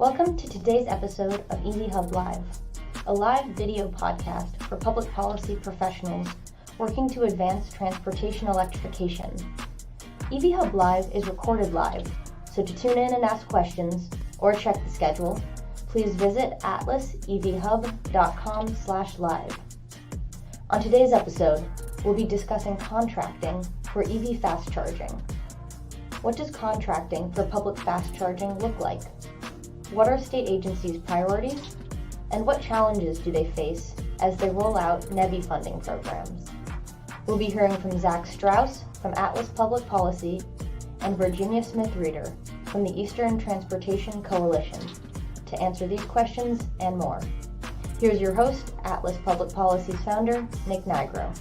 Welcome to today's episode of EV Hub Live, a live video podcast for public policy professionals working to advance transportation electrification. EV Hub Live is recorded live, so to tune in and ask questions or check the schedule, please visit atlasevhub.com/live. On today's episode, we'll be discussing contracting for EV fast charging. What does contracting for public fast charging look like? What are state agencies' priorities? And what challenges do they face as they roll out NEVI funding programs? We'll be hearing from Zach Strauss from Atlas Public Policy and Virginia Smith-Reeder from the Eastern Transportation Coalition to answer these questions and more. Here's your host, Atlas Public Policy's founder, Nick Nigro.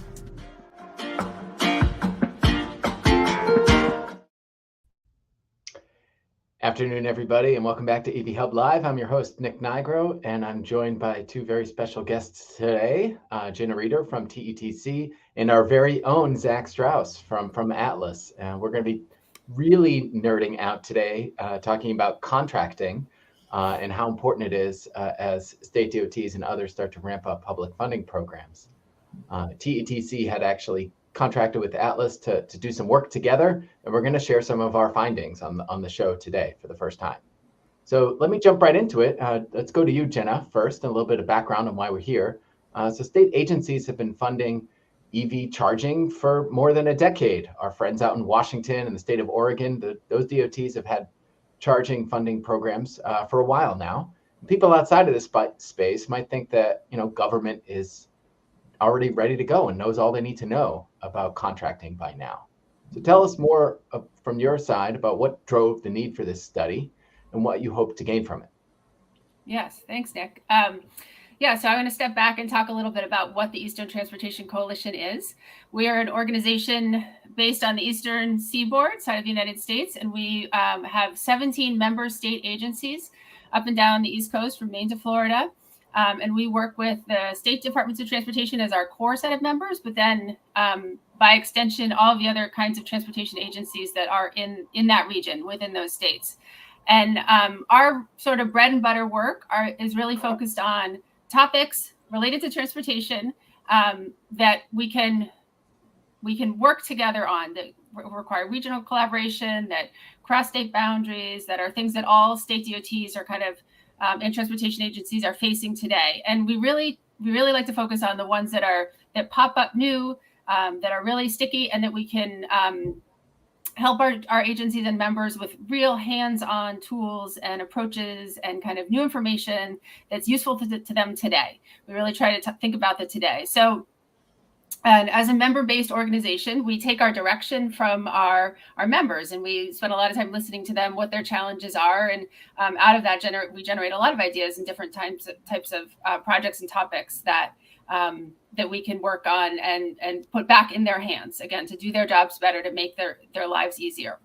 Afternoon, everybody, and welcome back to EV Hub Live. I'm your host, Nick Nigro, and I'm joined by two very special guests today, Jenna Reeder from TETC and our very own Zach Strauss from Atlas. And we're going to be really nerding out today, talking about contracting and how important it is as state DOTs and others start to ramp up public funding programs. TETC had actually contracted with Atlas to do some work together, and we're going to share some of our findings on the show today for the first time. So let me jump right into it. Let's go to you, Jenna, first, and a little bit of background on why we're here. So state agencies have been funding EV charging for more than a decade. Our friends out in Washington and the state of Oregon, those DOTs have had charging funding programs for a while now. People outside of this space might think that government is already ready to go and knows all they need to know about contracting by now. So tell us more from your side about what drove the need for this study and what you hope to gain from it. Yes, thanks, Nick. So I'm going to step back and talk a little bit about what the Eastern Transportation Coalition is. We are an organization based on the Eastern Seaboard side of the United States, and we have 17 member state agencies up and down the East Coast from Maine to Florida. And we work with the state departments of transportation as our core set of members, but then by extension, all of the other kinds of transportation agencies that are in that region within those states. And our sort of bread and butter work is really focused on topics related to transportation that we can work together on, that require regional collaboration, that cross state boundaries, that are things that all state DOTs are kind of and transportation agencies are facing today. And we really like to focus on the ones that pop up new, that are really sticky, and that we can help our agencies and members with real hands-on tools and approaches and kind of new information that's useful to them today. We really try to think about the today. So, and as a member-based organization, we take our direction from our members, and we spend a lot of time listening to them, what their challenges are, and out of that we generate a lot of ideas and different types of projects and topics that we can work on and put back in their hands, again, to do their jobs better, to make their lives easier.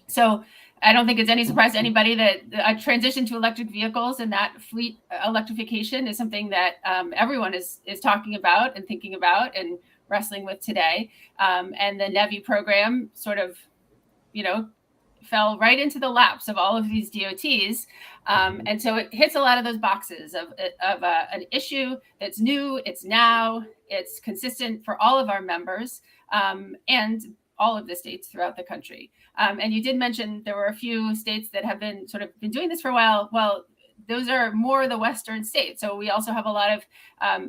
So I don't think it's any surprise to anybody that a transition to electric vehicles and that fleet electrification is something that everyone is talking about and thinking about and wrestling with today. And the NEVI program sort of, fell right into the laps of all of these DOTs. And so it hits a lot of those boxes of an issue that's new, it's now, it's consistent for all of our members and all of the states throughout the country. And you did mention there were a few states that have been doing this for a while. Well, those are more the Western states. So we also have a lot of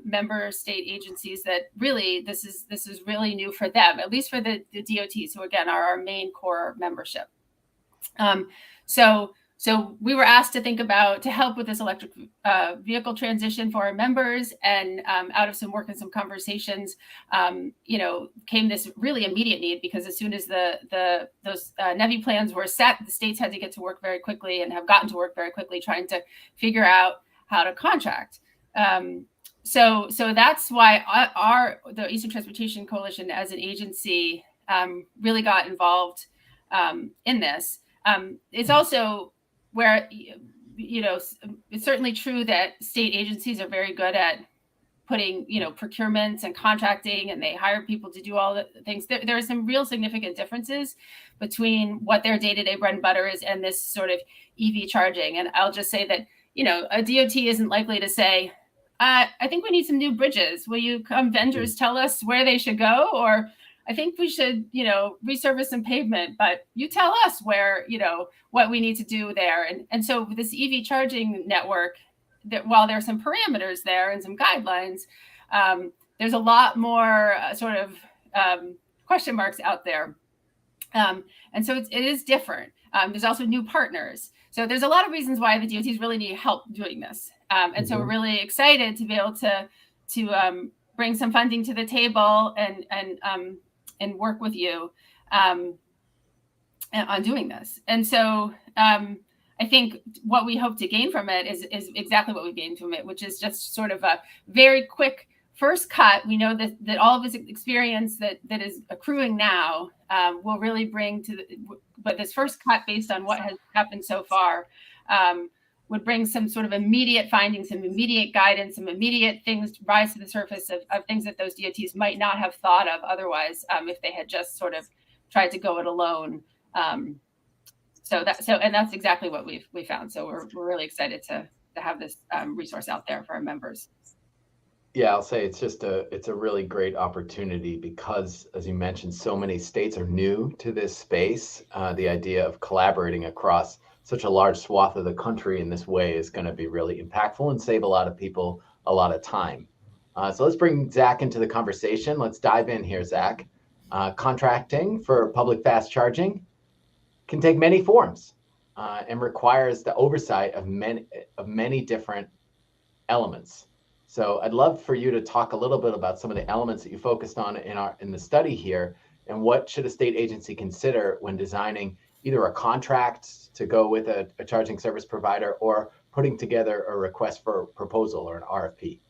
member state agencies that really, this is really new for them, at least for the DOTs, who again are our main core membership. So we were asked to help with this electric vehicle transition for our members, and out of some work and some conversations, came this really immediate need, because as soon as those NEVI plans were set, the states had to get to work very quickly and have gotten to work very quickly trying to figure out how to contract. So that's why the Eastern Transportation Coalition as an agency really got involved in this. It's also where, it's certainly true that state agencies are very good at putting, procurements and contracting, and they hire people to do all the things. There are some real significant differences between what their day-to-day bread and butter is and this sort of EV charging. And I'll just say that, a DOT isn't likely to say, I think we need some new bridges. Will you come, vendors, tell us where they should go? Or I think we should, resurface some pavement, but you tell us where, what we need to do there. And so this EV charging network, that while there's some parameters there and some guidelines, there's a lot more question marks out there. And so it is different. There's also new partners. So there's a lot of reasons why the DOTs really need help doing this. And so we're really excited to be able to bring some funding to the table and work with you on doing this. And so I think what we hope to gain from it is exactly what we gained from it, which is just sort of a very quick first cut. We know that all of this experience that is accruing now will really bring but this first cut based on what has happened so far would bring some sort of immediate findings, some immediate guidance, some immediate things to rise to the surface of things that those DOTs might not have thought of otherwise if they had just sort of tried to go it alone. And that's exactly what we found. So we're really excited to have this resource out there for our members. Yeah, I'll say it's a really great opportunity because, as you mentioned, so many states are new to this space. The idea of collaborating across such a large swath of the country in this way is going to be really impactful and save a lot of people a lot of time. So let's bring Zach into the conversation. Let's dive in here, Zach. Contracting for public fast charging can take many forms and requires the oversight of many different elements. So I'd love for you to talk a little bit about some of the elements that you focused on in the study here, and what should a state agency consider when designing either a contract to go with a charging service provider or putting together a request for proposal or an RFP.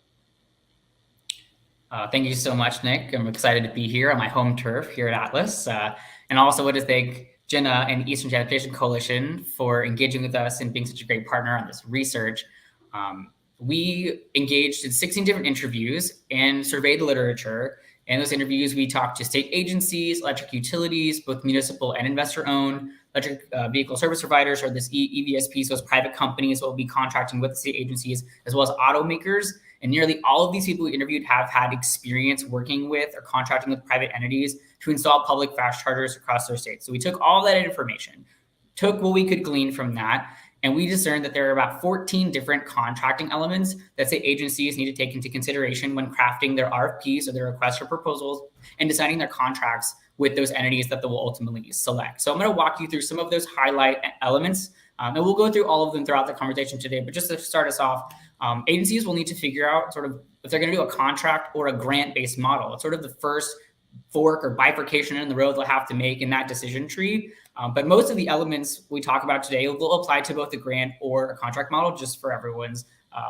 Thank you so much, Nick. I'm excited to be here on my home turf here at Atlas. And also want to thank Jenna and Eastern Transportation Coalition for engaging with us and being such a great partner on this research. We engaged in 16 different interviews and surveyed the literature. In those interviews, we talked to state agencies, electric utilities, both municipal and investor-owned, electric vehicle service providers, or this EVSP, so it's private companies that will be contracting with the state agencies, as well as automakers. And nearly all of these people we interviewed have had experience working with or contracting with private entities to install public fast chargers across their states. So we took all that information, took what we could glean from that, and we discerned that there are about 14 different contracting elements that state agencies need to take into consideration when crafting their RFPs or their requests for proposals and designing their contracts with those entities that they will ultimately select. So I'm going to walk you through some of those highlight elements, and we'll go through all of them throughout the conversation today. But just to start us off, agencies will need to figure out sort of if they're going to do a contract or a grant-based model. It's sort of the first fork or bifurcation in the road they'll have to make in that decision tree. But most of the elements we talk about today will apply to both the grant or a contract model, just for everyone's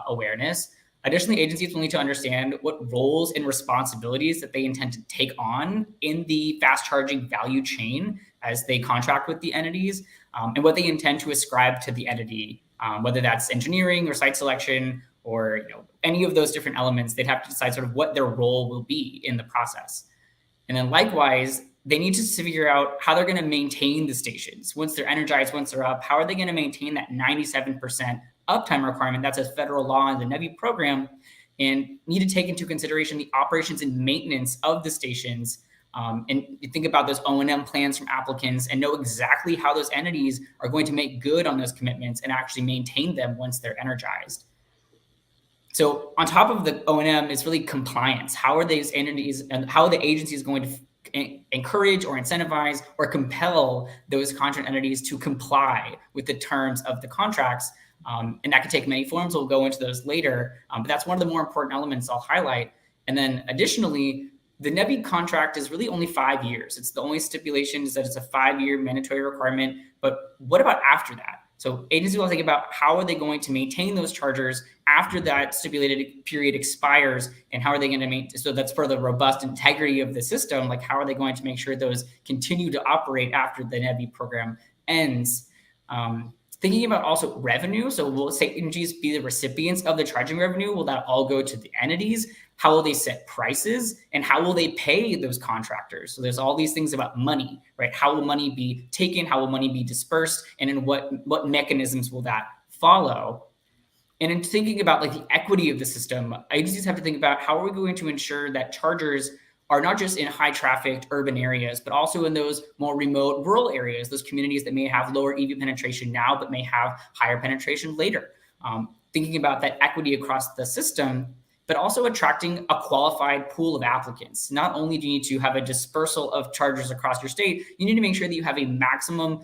awareness. Additionally, agencies will need to understand what roles and responsibilities that they intend to take on in the fast charging value chain as they contract with the entities, and what they intend to ascribe to the entity, whether that's engineering or site selection or any of those different elements. They'd have to decide sort of what their role will be in the process. And then likewise, they need to figure out how they're going to maintain the stations. Once they're energized, once they're up, how are they going to maintain that 97% uptime requirement? That's a federal law in the NEVI program, and need to take into consideration the operations and maintenance of the stations. And you think about those O&M plans from applicants and know exactly how those entities are going to make good on those commitments and actually maintain them once they're energized. So on top of the O&M is really compliance. How are these entities and how are the agencies going to encourage or incentivize or compel those contract entities to comply with the terms of the contracts? And that could take many forms. We'll go into those later. But that's one of the more important elements I'll highlight. And then additionally, the NEVI contract is really only 5 years. It's the only stipulation is that it's a 5-year mandatory requirement. But what about after that? So agencies will think about how are they going to maintain those chargers after that stipulated period expires, and how are they going to maintain? So that's for the robust integrity of the system. Like, how are they going to make sure those continue to operate after the NEVI program ends? Thinking about also revenue. So will state agencies be the recipients of the charging revenue? Will that all go to the entities? How will they set prices? And how will they pay those contractors? So there's all these things about money, right? How will money be taken? How will money be dispersed? And in what mechanisms will that follow? And in thinking about like the equity of the system, agencies have to think about how are we going to ensure that chargers are not just in high trafficked urban areas, but also in those more remote rural areas, those communities that may have lower EV penetration now, but may have higher penetration later. Thinking about that equity across the system, but also attracting a qualified pool of applicants. Not only do you need to have a dispersal of chargers across your state, you need to make sure that you have a maximum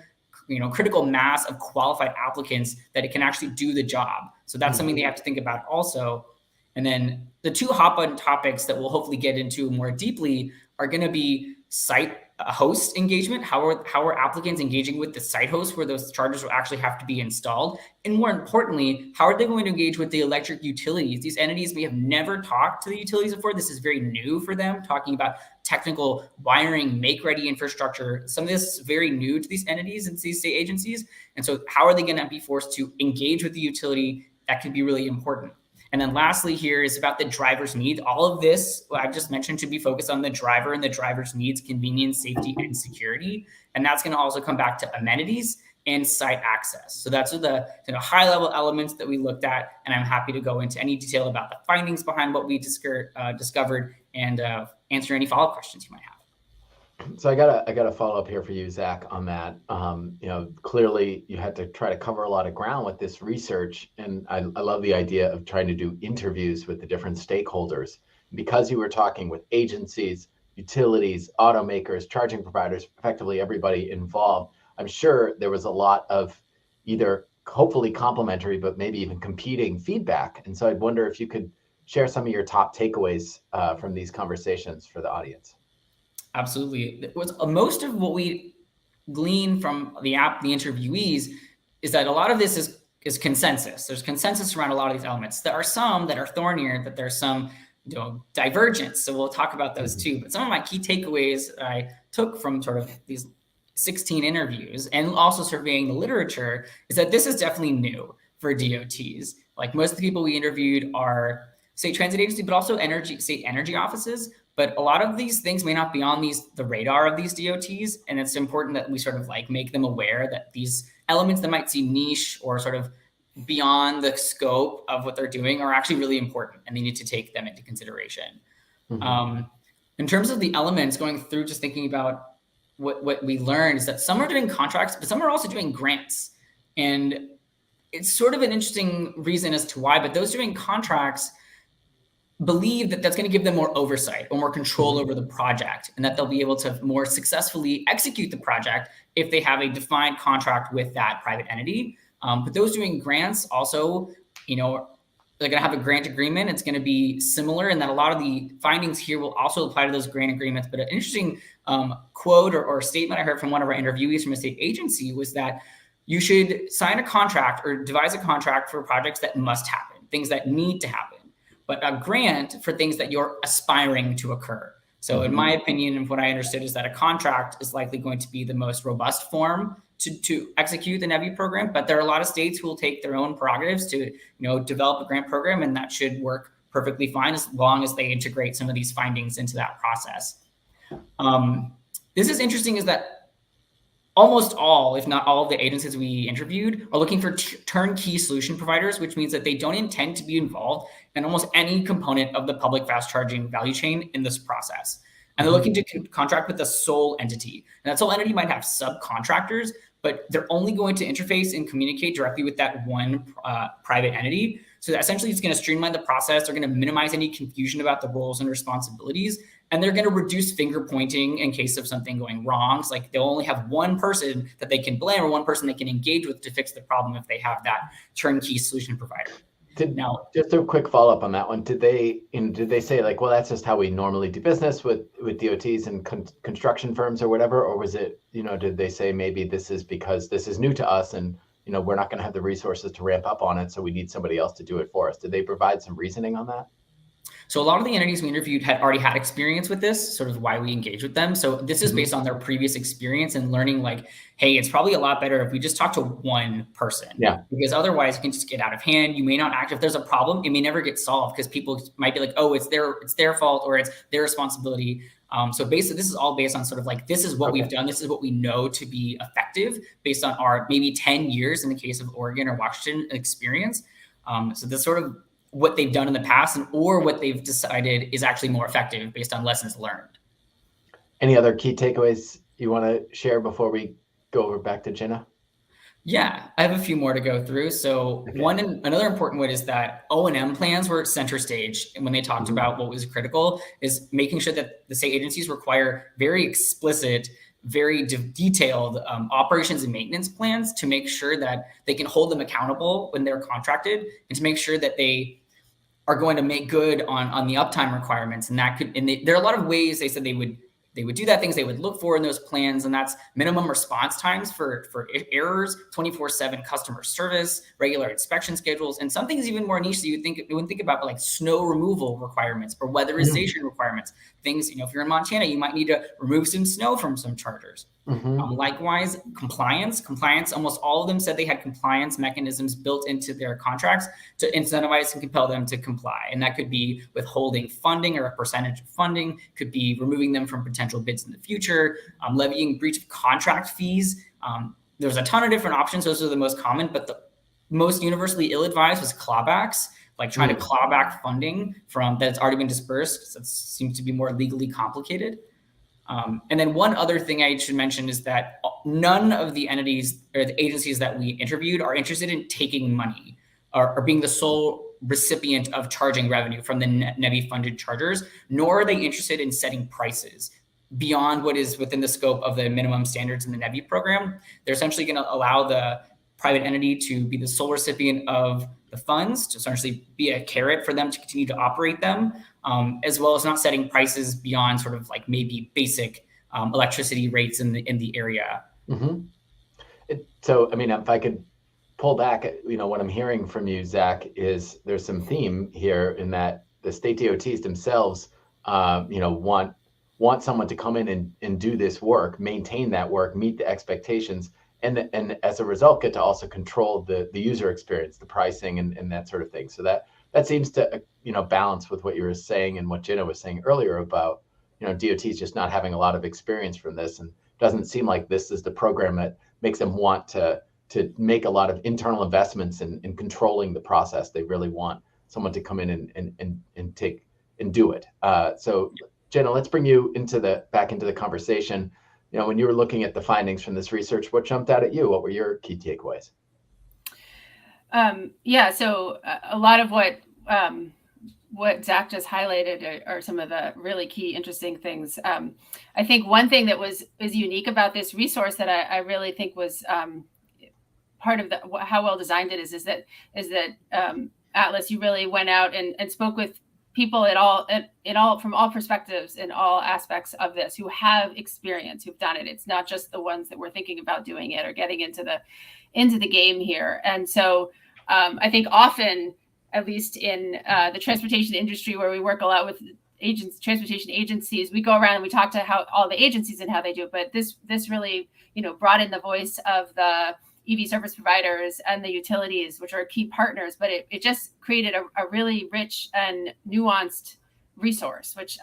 critical mass of qualified applicants that it can actually do the job. So that's something they have to think about also. And then the two hot button topics that we'll hopefully get into more deeply are going to be site host engagement. How are applicants engaging with the site host where those chargers will actually have to be installed? And more importantly, how are they going to engage with the electric utilities? These entities may have never talked to the utilities before. This is very new for them, talking about technical wiring, make-ready infrastructure. Some of this is very new to these entities and these state agencies. And so how are they going to be forced to engage with the utility? That could be really important. And then lastly here is about the driver's needs. All of this, what I've just mentioned, should be focused on the driver and the driver's needs, convenience, safety, and security. And that's going to also come back to amenities and site access. So that's the high-level elements that we looked at. And I'm happy to go into any detail about the findings behind what we discovered and answer any follow-up questions you might have. So I got a follow up here for you, Zach, on that. Clearly you had to try to cover a lot of ground with this research, and I love the idea of trying to do interviews with the different stakeholders. Because you were talking with agencies, utilities, automakers, charging providers, effectively everybody involved, I'm sure there was a lot of either hopefully complementary, but maybe even competing feedback. And so I'd wonder if you could share some of your top takeaways from these conversations for the audience. Absolutely. Most of what we glean from the interviewees is that a lot of this is consensus. There's consensus around a lot of these elements. There are some that are thornier, that there's some divergence. So we'll talk about those too. But some of my key takeaways that I took from sort of these 16 interviews and also surveying the literature is that this is definitely new for DOTs. Like most of the people we interviewed are state transit agencies, but also state energy offices. But a lot of these things may not be on the radar of these DOTs. And it's important that we sort of like make them aware that these elements that might seem niche or sort of beyond the scope of what they're doing are actually really important, and they need to take them into consideration. In terms of the elements, going through just thinking about what we learned is that some are doing contracts, but some are also doing grants. And it's sort of an interesting reason as to why, but those doing contracts believe that that's going to give them more oversight or more control over the project, and that they'll be able to more successfully execute the project if they have a defined contract with that private entity. But those doing grants also, they're going to have a grant agreement. It's going to be similar in that a lot of the findings here will also apply to those grant agreements. But an interesting quote or statement I heard from one of our interviewees from a state agency was that you should sign a contract or devise a contract for projects that must happen, things that need to happen, but a grant for things that you're aspiring to occur. So in my opinion, and what I understood is that a contract is likely going to be the most robust form to execute the NEVI program, but there are a lot of states who will take their own prerogatives to develop a grant program, and that should work perfectly fine as long as they integrate some of these findings into that process. This is interesting is that almost all, if not all of the agencies we interviewed are looking for turnkey solution providers, which means that they don't intend to be involved in almost any component of the public fast charging value chain in this process. And they're looking to contract with a sole entity. And that sole entity might have subcontractors, but they're only going to interface and communicate directly with that one private entity. So that essentially it's going to streamline the process. They're going to minimize any confusion about the roles and responsibilities. And they're going to reduce finger pointing in case of something going wrong. It's like they'll only have one person that they can blame or one person they can engage with to fix the problem if they have that turnkey solution provider. Now, just a quick follow-up on that one. Did they say like, well, that's just how we normally do business with DOTs and construction firms or whatever? Or was it, did they say maybe this is because this is new to us and, we're not going to have the resources to ramp up on it, so we need somebody else to do it for us? Did they provide some reasoning on that? So a lot of the entities we interviewed had already had experience with this, sort of why we engage with them. So this is based on their previous experience and learning like, hey, it's probably a lot better if we just talk to one person. Yeah. Because otherwise it can just get out of hand. You may not act. If there's a problem, it may never get solved because people might be like, oh, it's their fault or it's their responsibility. So basically, this is all based on sort of like, this is what we've done. This is what we know to be effective based on our maybe 10 years in the case of Oregon or Washington experience. So this sort of what they've done in the past or what they've decided is actually more effective based on lessons learned. Any other key takeaways you want to share before we go over back to Jenna? Yeah, I have a few more to go through. So another important one is that O&M plans were center stage. And when they talked about what was critical is making sure that the state agencies require very explicit, very detailed operations and maintenance plans to make sure that they can hold them accountable when they're contracted and to make sure that they are going to make good on the uptime requirements. And that could, there are a lot of ways they said they would do that, things they would look for in those plans. And that's minimum response times for errors, 24/7 customer service, regular inspection schedules, and some things even more niche that you wouldn't think about, but like snow removal requirements or weatherization requirements. Things, if you're in Montana, you might need to remove some snow from some chargers. Likewise, compliance, almost all of them said they had compliance mechanisms built into their contracts to incentivize and compel them to comply. And that could be withholding funding or a percentage of funding, could be removing them from potential bids in the future, levying breach of contract fees. There's a ton of different options. Those are the most common, but the most universally ill-advised was clawbacks, like trying to claw back funding from that's already been dispersed, because that seems to be more legally complicated. And then one other thing I should mention is that none of the entities or the agencies that we interviewed are interested in taking money or being the sole recipient of charging revenue from the NEVI funded chargers, nor are they interested in setting prices beyond what is within the scope of the minimum standards in the NEVI program. They're essentially going to allow the private entity to be the sole recipient of the funds, to essentially be a carrot for them to continue to operate them, as well as not setting prices beyond sort of like maybe basic electricity rates in the area. So, I mean, if I could pull back, what I'm hearing from you, Zach, is there's some theme here in that the state DOTs themselves, want someone to come in and do this work, maintain that work, meet the expectations, and as a result, get to also control the user experience, the pricing, and that sort of thing. So that seems to balance with what you were saying and what Jenna was saying earlier about DOTs just not having a lot of experience from this, and doesn't seem like this is the program that makes them want to make a lot of internal investments in controlling the process. They really want someone to come in and take and do it. So Jenna, let's bring you back into the conversation. When you were looking at the findings from this research, what jumped out at you? What were your key takeaways? So a lot of what Zach just highlighted are some of the really key, interesting things. I think one thing that is unique about this resource that I really think was part of how well designed it is that Atlas, you really went out and spoke with people from all perspectives in all aspects of this who have experience, who've done it. It's not just the ones that were thinking about doing it or getting into the game here. And so I think often, at least in the transportation industry, where we work a lot with transportation agencies, we go around and we talk to how all the agencies and how they do it. But this really, brought in the voice of the EV service providers and the utilities, which are key partners. But it just created a really rich and nuanced resource, which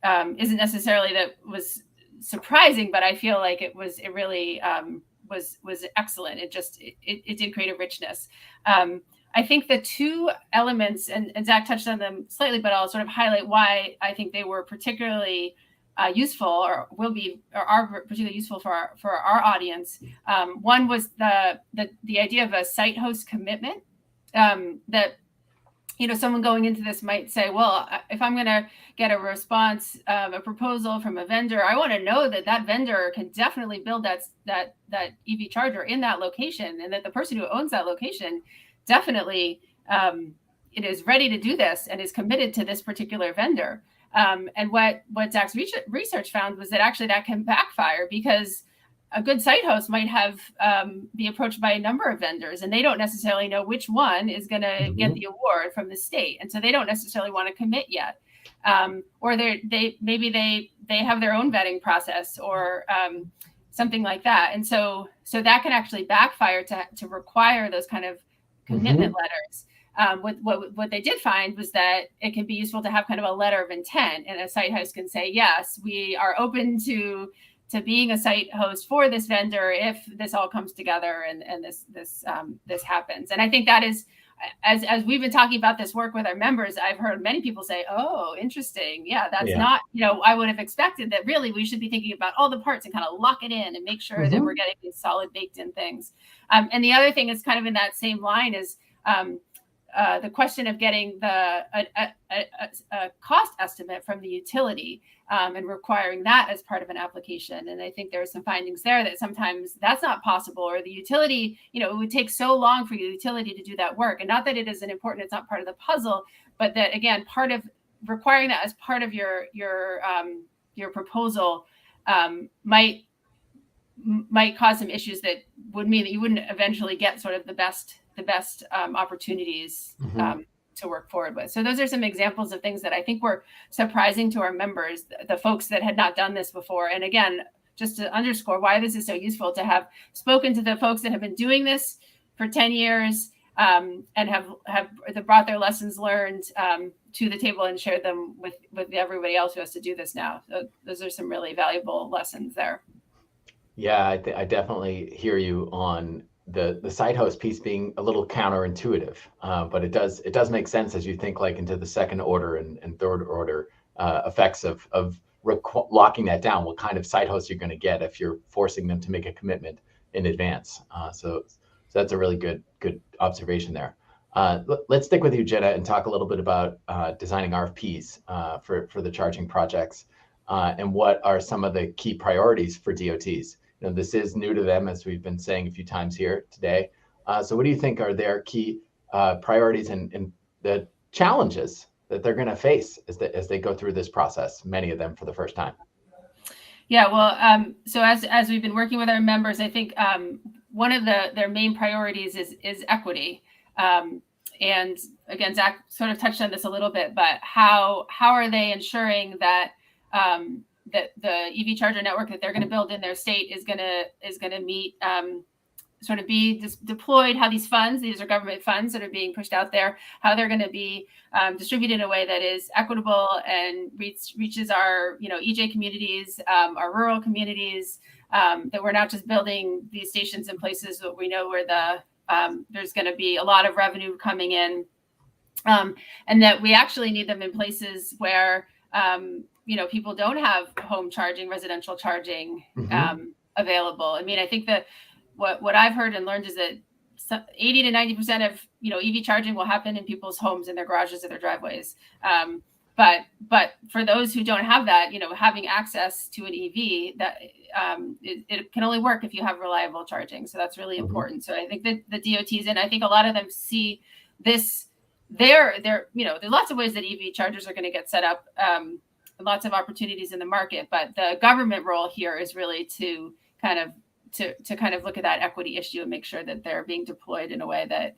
isn't necessarily that was surprising, but I feel like it really was excellent. It did create a richness. I think the two elements, and Zach touched on them slightly, but I'll sort of highlight why I think they were particularly useful, or are particularly useful for our audience. One was the idea of a site host commitment, that someone going into this might say, well, if I'm going to get a response, a proposal from a vendor, I want to know that vendor can definitely build that EV charger in that location, and that the person who owns that location definitely it is ready to do this and is committed to this particular vendor. And what Zach's research found was that actually that can backfire, because a good site host might have be approached by a number of vendors, and they don't necessarily know which one is going to get the award from the state, and so they don't necessarily want to commit yet, or maybe they have their own vetting process or something like that, and so that can actually backfire to require those kind of commitment letters. What they did find was that it can be useful to have kind of a letter of intent, and a site host can say, yes, we are open to being a site host for this vendor if this all comes together and this happens. And I think that is, as we've been talking about this work with our members, I've heard many people say, oh, interesting. Yeah, that's not, I would have expected that really we should be thinking about all the parts and kind of lock it in and make sure that we're getting these solid baked in things. And the other thing is kind of in that same line is the question of getting a cost estimate from the utility and requiring that as part of an application. And I think there are some findings there that sometimes that's not possible, or the utility, it would take so long for the utility to do that work. And not that it isn't important, it's not part of the puzzle, but that again, part of requiring that as part of your proposal might cause some issues that would mean that you wouldn't eventually get sort of the best opportunities to work forward with. So those are some examples of things that I think were surprising to our members, the folks that had not done this before. And again, just to underscore why this is so useful, to have spoken to the folks that have been doing this for 10 years and have brought their lessons learned to the table and shared them with everybody else who has to do this now. So those are some really valuable lessons there. Yeah, I definitely hear you on the site host piece being a little counterintuitive, but it does make sense as you think like into the second order and third order effects of locking that down. What kind of site host you're going to get if you're forcing them to make a commitment in advance. So that's a really good observation there. Let's stick with you, Jenna, and talk a little bit about designing RFPs for the charging projects and what are some of the key priorities for DOTs. This is new to them, as we've been saying a few times here today. So what do you think are their key priorities and the challenges that they're going to face as they go through this process, many of them for the first time? Yeah, well, so as we've been working with our members, I think one of their main priorities is equity. And again, Zach sort of touched on this a little bit, but how are they ensuring that that the EV charger network that they're going to build in their state is going to meet sort of be deployed, how these are government funds that are being pushed out there, how they're going to be distributed in a way that is equitable and reaches our EJ communities, our rural communities, that we're not just building these stations in places that we know where there's going to be a lot of revenue coming in, and that we actually need them in places where people don't have home charging, residential charging available. I mean, I think that what I've heard and learned is that 80 to 90% of EV charging will happen in people's homes, in their garages, or their driveways. But for those who don't have that, having access to an EV, that it can only work if you have reliable charging. So that's really important. So I think that the DOTs, and I think a lot of them see this. There are lots of ways that EV chargers are going to get set up. Lots of opportunities in the market, but the government role here is really to kind of look at that equity issue and make sure that they're being deployed in a way that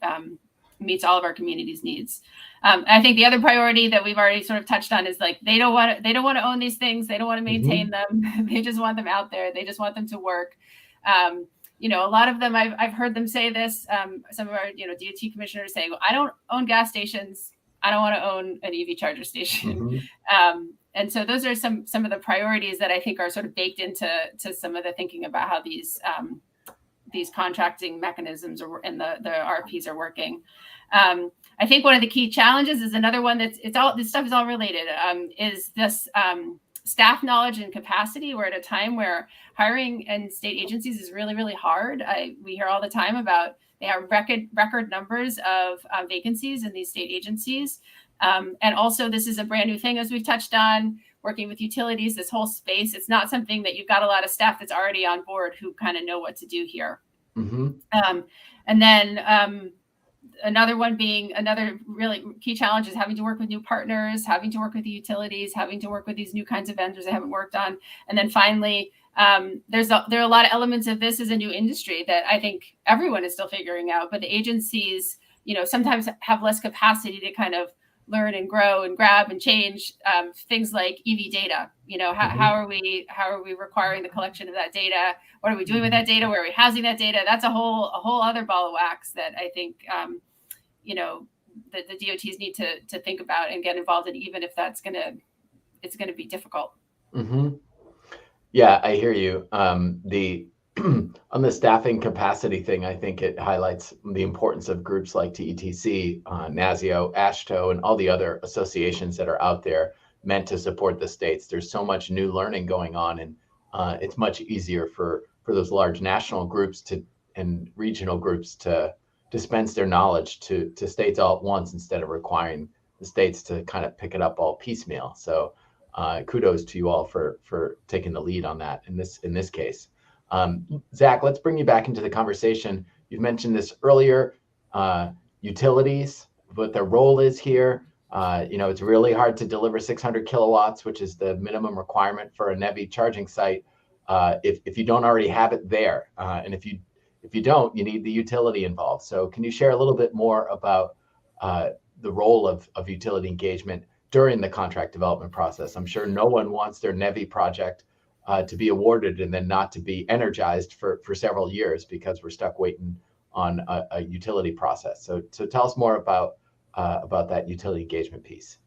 meets all of our community's needs. I think the other priority that we've already sort of touched on is like they don't want to own these things. They don't want to maintain them. They just want them out there. They just want them to work. A lot of them, I've heard them say this. Some of our DOT commissioners saying, well, I don't own gas stations. I don't want to own an EV charger station. And so those are some of the priorities that I think are sort of baked into some of the thinking about how these contracting mechanisms and the RFPs are working. I think one of the key challenges is another one this stuff is all related, is this staff knowledge and capacity. We're at a time where hiring in state agencies is really, really hard. We hear all the time about they have record numbers of vacancies in these state agencies. And also, this is a brand new thing, as we've touched on, working with utilities, this whole space. It's not something that you've got a lot of staff that's already on board who kind of know what to do here. And then Another one being another really key challenge is having to work with new partners, having to work with the utilities, having to work with these new kinds of vendors they haven't worked on. And then finally, there are a lot of elements of this as a new industry that I think everyone is still figuring out, but the agencies, sometimes have less capacity to kind of learn and grow and grab and change things like EV data. How are we requiring the collection of that data? What are we doing with that data? Where are we housing that data? That's a whole other ball of wax that I think that the DOTs need to think about and get involved in, even if it's gonna be difficult. Mm-hmm. Yeah, I hear you. On the staffing capacity thing, I think it highlights the importance of groups like TETC, NASIO, AASHTO, and all the other associations that are out there meant to support the states. There's so much new learning going on, and it's much easier for those large national groups and regional groups to dispense their knowledge to states all at once instead of requiring the states to kind of pick it up all piecemeal. So kudos to you all for taking the lead on that in this case. Zach, let's bring you back into the conversation. You've mentioned this earlier, utilities, what their role is here. It's really hard to deliver 600 kilowatts, which is the minimum requirement for a NEVI charging site, if you don't already have it there. And if you don't, you need the utility involved. So can you share a little bit more about the role of utility engagement during the contract development process? I'm sure no one wants their NEVI project to be awarded and then not to be energized for several years because we're stuck waiting on a utility process. So tell us more about that utility engagement piece.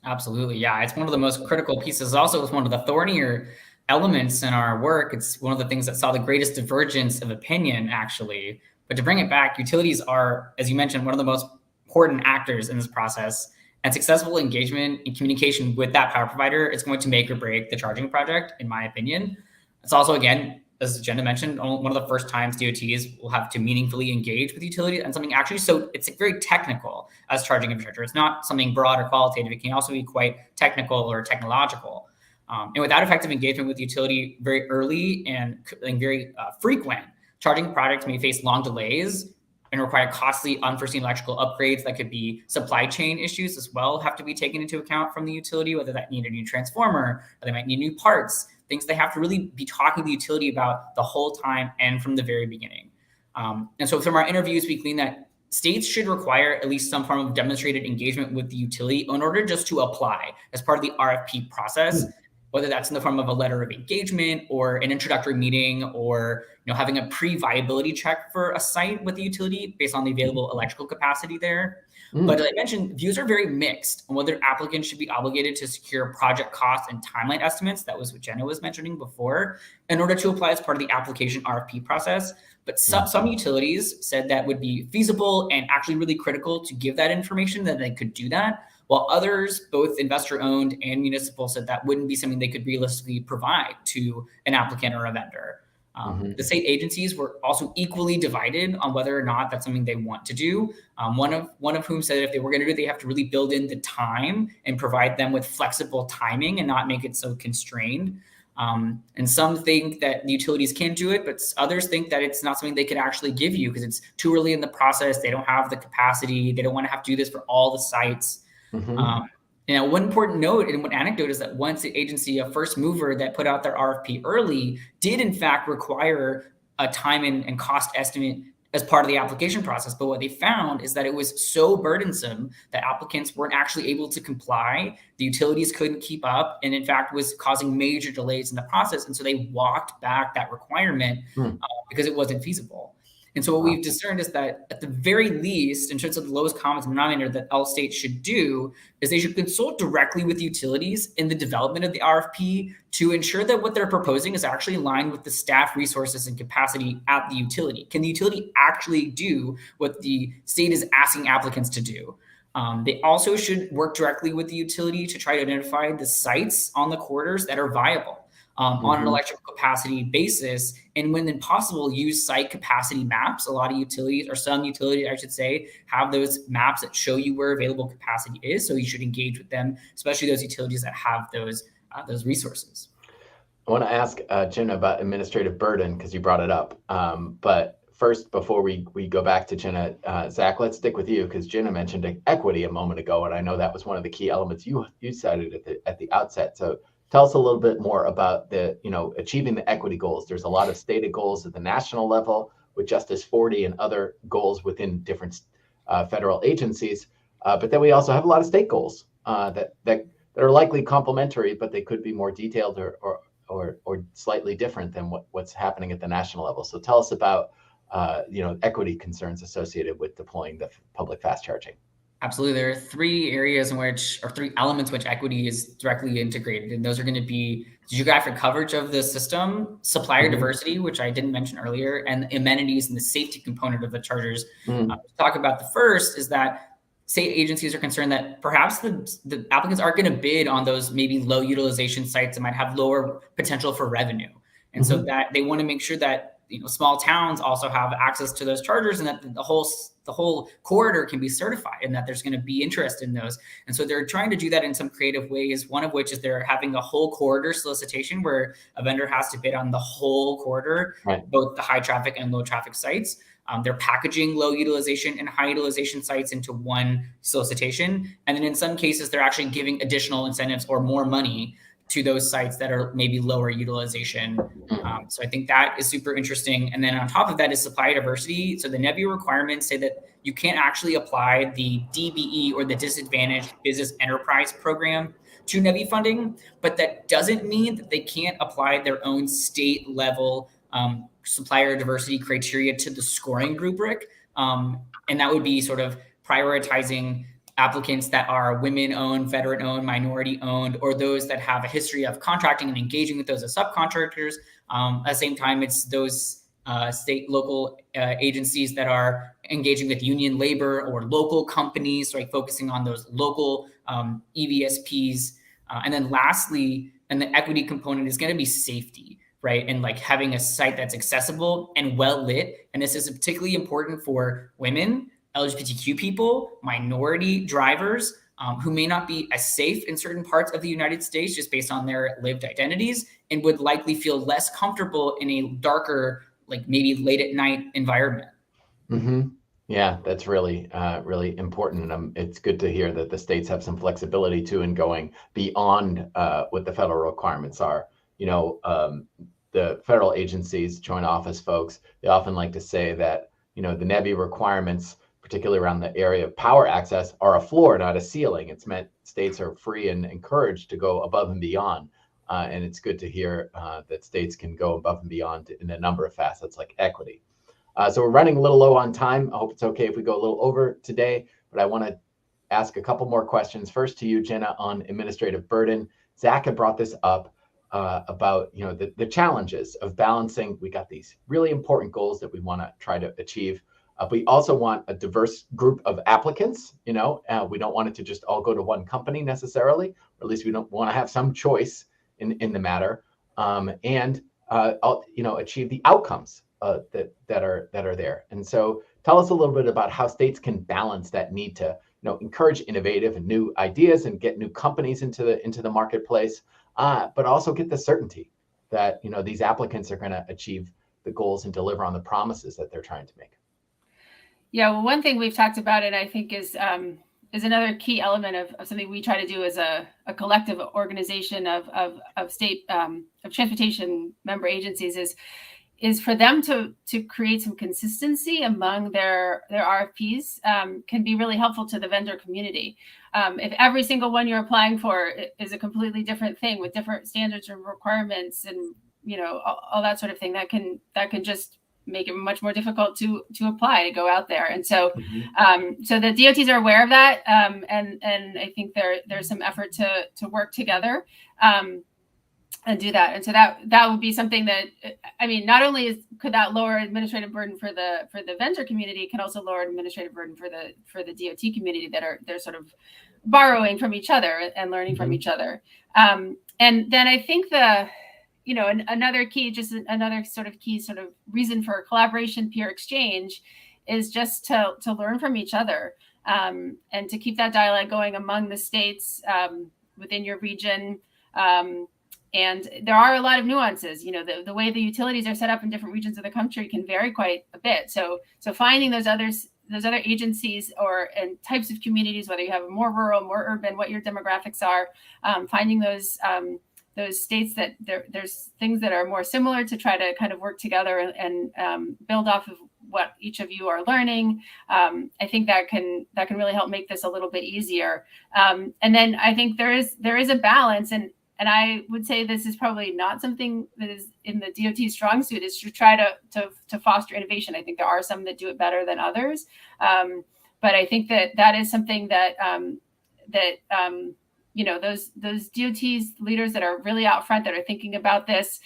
Absolutely. Yeah, it's one of the most critical pieces. Also, it's one of the thornier elements in our work. It's one of the things that saw the greatest divergence of opinion, actually. But to bring it back, utilities are, as you mentioned, one of the most important actors in this process. And successful engagement and communication with that power provider is going to make or break the charging project, in my opinion. It's also, again, as Jenna mentioned, one of the first times DOTs will have to meaningfully engage with utilities and something actually, so it's very technical as charging infrastructure. It's not something broad or qualitative. It can also be quite technical or technological. And without effective engagement with the utility very early and very frequent, charging projects may face long delays and require costly, unforeseen electrical upgrades that could be supply chain issues as well, have to be taken into account from the utility, whether that need a new transformer, or they might need new parts, things they have to really be talking to the utility about the whole time and from the very beginning. And so from our interviews, we gleaned that states should require at least some form of demonstrated engagement with the utility in order just to apply as part of the RFP process, whether that's in the form of a letter of engagement or an introductory meeting or having a pre-viability check for a site with the utility based on the available electrical capacity there. But as I mentioned, views are very mixed on whether applicants should be obligated to secure project costs and timeline estimates. That was what Jenna was mentioning before, in order to apply as part of the application RFP process. But some utilities said that would be feasible and actually really critical to give that information, that they could do that, while others, both investor-owned and municipal, said that wouldn't be something they could realistically provide to an applicant or a vendor. The state agencies were also equally divided on whether or not that's something they want to do. One of whom said if they were going to do it, they have to really build in the time and provide them with flexible timing and not make it so constrained. And some think that the utilities can do it, but others think that it's not something they could actually give you because it's too early in the process. They don't have the capacity. They don't want to have to do this for all the sites. One important note and one anecdote is that once the agency, a first mover that put out their RFP early, did in fact require a time and cost estimate as part of the application process. But what they found is that it was so burdensome that applicants weren't actually able to comply. The utilities couldn't keep up, and in fact was causing major delays in the process. And so they walked back that requirement because it wasn't feasible. And so what we've discerned is that at the very least, in terms of the lowest common denominator that all states should do, is they should consult directly with utilities in the development of the RFP to ensure that what they're proposing is actually aligned with the staff resources and capacity at the utility. Can the utility actually do what the state is asking applicants to do? They also should work directly with the utility to try to identify the sites on the corridors that are viable. On an electrical capacity basis, and when possible, use site capacity maps. A lot of utilities, or some utilities, I should say, have those maps that show you where available capacity is. So you should engage with them, especially those utilities that have those resources. I want to ask Jenna about administrative burden because you brought it up. But first, before we go back to Jenna, Zach, let's stick with you because Jenna mentioned equity a moment ago, and I know that was one of the key elements you cited at the outset. So tell us a little bit more about achieving the equity goals. There's a lot of stated goals at the national level with Justice 40 and other goals within different federal agencies, but then we also have a lot of state goals that are likely complementary, but they could be more detailed or slightly different than what's happening at the national level. So tell us about equity concerns associated with deploying the public fast charging. Absolutely. There are three elements in which equity is directly integrated. And those are going to be geographic coverage of the system, supplier diversity, which I didn't mention earlier, and the amenities and the safety component of the chargers. To talk about the first is that state agencies are concerned that perhaps the applicants aren't going to bid on those maybe low utilization sites that might have lower potential for revenue. And so that they want to make sure that small towns also have access to those chargers, and that the whole corridor can be certified, and that there's going to be interest in those. And so they're trying to do that in some creative ways. One of which is they're having a whole corridor solicitation where a vendor has to bid on the whole corridor, both the high traffic and low traffic sites. They're packaging low utilization and high utilization sites into one solicitation. And then in some cases, they're actually giving additional incentives or more money to those sites that are maybe lower utilization. So I think that is super interesting. And then on top of that is supply diversity. So the NEVI requirements say that you can't actually apply the DBE or the Disadvantaged Business Enterprise Program to NEVI funding, but that doesn't mean that they can't apply their own state level supplier diversity criteria to the scoring rubric. And that would be sort of prioritizing applicants that are women-owned, veteran-owned, minority-owned, or those that have a history of contracting and engaging with those as subcontractors. At the same time, it's those state, local agencies that are engaging with union labor or local companies, like focusing on those local EVSPs. And then lastly, and the equity component is going to be safety, right? And like having a site that's accessible and well lit. And this is particularly important for women, LGBTQ people, minority drivers who may not be as safe in certain parts of the United States just based on their lived identities, and would likely feel less comfortable in a darker, like maybe late at night environment. Yeah, that's really, really important. And it's good to hear that the states have some flexibility too in going beyond what the federal requirements are. The federal agencies, joint office folks, they often like to say that, the NEVI requirements, particularly around the area of power access, are a floor, not a ceiling. It's meant states are free and encouraged to go above and beyond. And it's good to hear that states can go above and beyond in a number of facets like equity. So we're running a little low on time. I hope it's okay if we go a little over today, but I want to ask a couple more questions. First to you, Jenna, on administrative burden. Zach had brought this up about the challenges of balancing. We got these really important goals that we want to try to achieve. We also want a diverse group of applicants. We don't want it to just all go to one company necessarily, or at least we don't want to have some choice in the matter, and achieve the outcomes that are there. And so tell us a little bit about how states can balance that need to encourage innovative and new ideas and get new companies into the marketplace, but also get the certainty that these applicants are going to achieve the goals and deliver on the promises that they're trying to make. Yeah, well, one thing we've talked about, and I think is another key element of something we try to do as a collective organization of state of transportation member agencies is for them to create some consistency among their RFPs can be really helpful to the vendor community. If every single one you're applying for is a completely different thing with different standards and requirements and all that sort of thing, that can just make it much more difficult to apply, to go out there. And so so the DOTs are aware of that, and I think there's some effort to work together and do that. And so that would be something that, not only could that lower administrative burden for the vendor community, it can also lower administrative burden for the DOT community they're sort of borrowing from each other and learning from each other. And then I think another sort of key reason for collaboration, peer exchange, is just to learn from each other and to keep that dialogue going among the states within your region. and there are a lot of nuances. The way the utilities are set up in different regions of the country can vary quite a bit. So finding those other agencies and types of communities, whether you have more rural, more urban, what your demographics are, finding those states that there's things that are more similar to try to kind of work together and build off of what each of you are learning. I think that can really help make this a little bit easier. And then I think there is a balance, and I would say this is probably not something that is in the DOT strong suit, is to try to foster innovation. I think there are some that do it better than others, but I think that is something that those DOTs leaders that are really out front, that are thinking about this,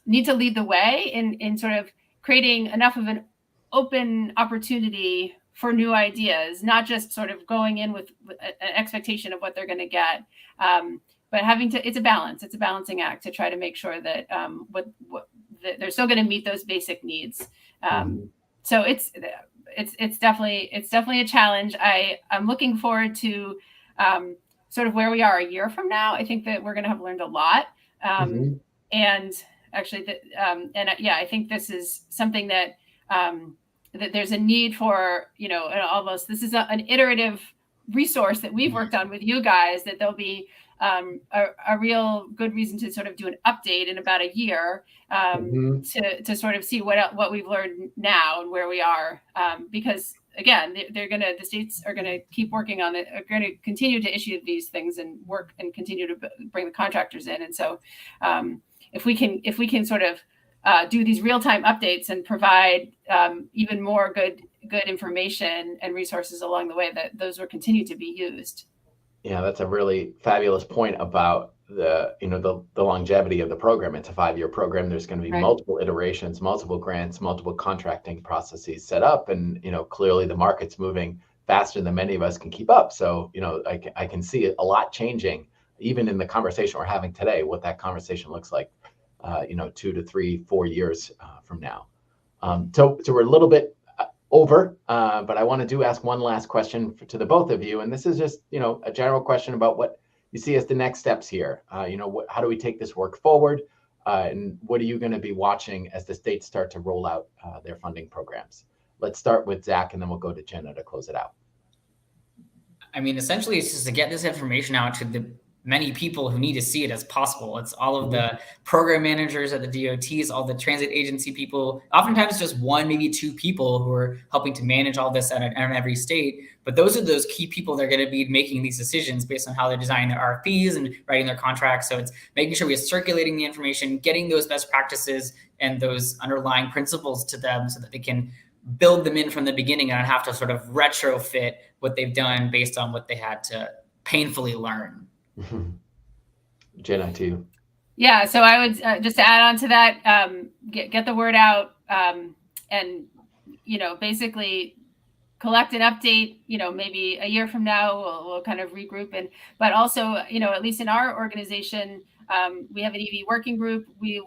need to lead the way in sort of creating enough of an open opportunity for new ideas, not just sort of going in with an expectation of what they're going to get, but it's a balance. It's a balancing act to try to make sure that that they're still going to meet those basic needs. So it's definitely a challenge. I'm looking forward to sort of where we are a year from now. I think that we're going to have learned a lot, and actually, I think this is something that that there's a need for. Almost this is an iterative resource that we've worked on with you guys. That there'll be a real good reason to sort of do an update in about a year, to sort of see what we've learned now and where we are, because again, the states are gonna keep working on it, are gonna continue to issue these things and work and continue to bring the contractors in. And so if we can sort of do these real-time updates and provide even more good information and resources along the way, that those will continue to be used. Yeah, that's a really fabulous point about the longevity of the program. It's a 5-year program. There's going to be multiple iterations, multiple grants, multiple contracting processes set up, and clearly the market's moving faster than many of us can keep up. So I can see a lot changing, even in the conversation we're having today, what that conversation looks like 2 to 3, 4 years from now. So we're a little bit over, but I want to ask one last question to the both of you, and this is just a general question about what you see as the next steps here. How do we take this work forward, and what are you going to be watching as the states start to roll out their funding programs? Let's start with Zach, and then we'll go to Jenna to close it out. I mean, essentially, it's just to get this information out to the many people who need to see it as possible. It's all of the program managers at the DOTs, all the transit agency people, oftentimes just one, maybe 2 people who are helping to manage all this at every state. But those are those key people that are going to be making these decisions based on how they're designing their RFPs and writing their contracts. So it's making sure we're circulating the information, getting those best practices and those underlying principles to them so that they can build them in from the beginning and not have to sort of retrofit what they've done based on what they had to painfully learn. Jenna, to you. Yeah, so I would just to add on to that, get the word out, and basically collect an update. Maybe a year from now we'll kind of regroup, but also at least in our organization, we have an EV working group. We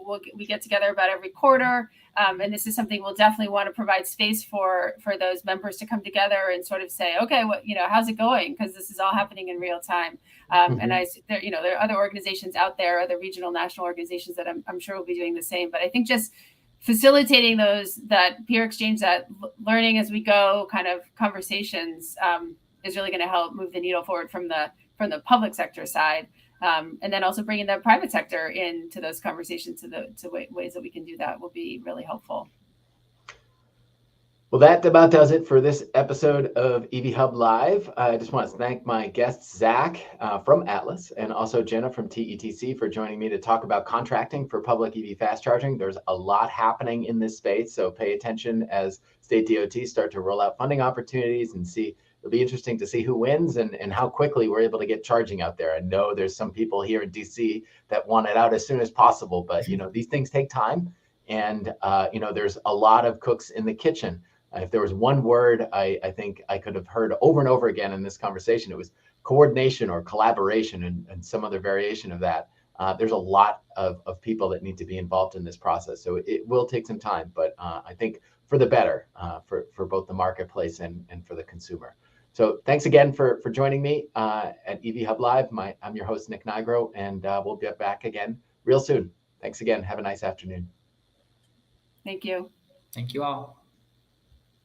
get together about every quarter, and this is something we'll definitely want to provide space for those members to come together and sort of say, okay, how's it going? Because this is all happening in real time. And there are other organizations out there, other regional, national organizations that I'm sure will be doing the same. But I think just facilitating that peer exchange, that learning as we go kind of conversations, is really going to help move the needle forward from the public sector side. And then also bringing the private sector into those conversations to ways that we can do that will be really helpful. Well, that about does it for this episode of EV Hub Live. I just want to thank my guests, Zach from Atlas and also Jenna from TETC for joining me to talk about contracting for public EV fast charging. There's a lot happening in this space, so pay attention as state DOTs start to roll out funding opportunities and see. It'll be interesting to see who wins and how quickly we're able to get charging out there. I know there's some people here in DC that want it out as soon as possible, but these things take time, and there's a lot of cooks in the kitchen. If there was one word I think I could have heard over and over again in this conversation, it was coordination or collaboration and some other variation of that. There's a lot of people that need to be involved in this process. So it will take some time, but I think for the better, for both the marketplace and for the consumer. So thanks again for joining me at EV Hub Live. I'm your host, Nick Nigro, and we'll be back again real soon. Thanks again. Have a nice afternoon. Thank you. Thank you all.